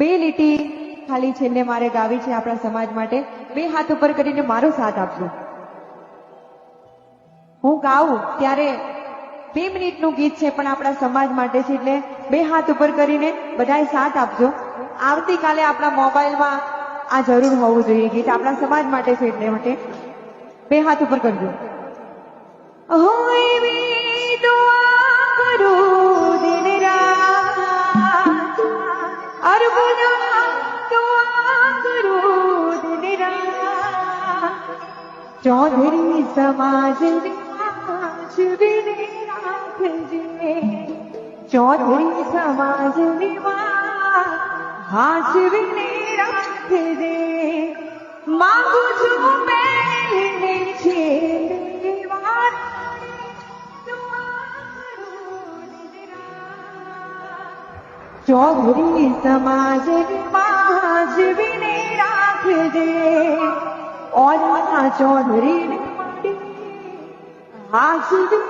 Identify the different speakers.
Speaker 1: બે લીટી ખાલી છેલ્લે મારે ગાવી છે આપણા સમાજ માટે. બે હાથ ઉપર કરીને મારો સાથ આપજો. હું ગાઉં ત્યારે 2 મિનિટનું ગીત છે પણ આપણા સમાજ માટે છે, એટલે બે હાથ ઉપર કરીને બધાએ સાથ આપજો. આવતીકાલે આપણા મોબાઈલમાં આ જરૂર હોવું જોઈએ ગીત, આપણા સમાજ માટે છે એટલે માટે બે હાથ ઉપર કરજો. હોય વી દુઆ કરું દિન રાત, અરબના દુઆ કરું દિન રાત, ચૌધરી સમાજ વિને રાખજે, ચૌધરી સમાજ હાજવીને રાખજે. માંગુ છું બેનને છેલ્લી વાર, ચૌધરી સમાજ હાજવીને રાખજે. ઓલા ચૌધરી હાજવી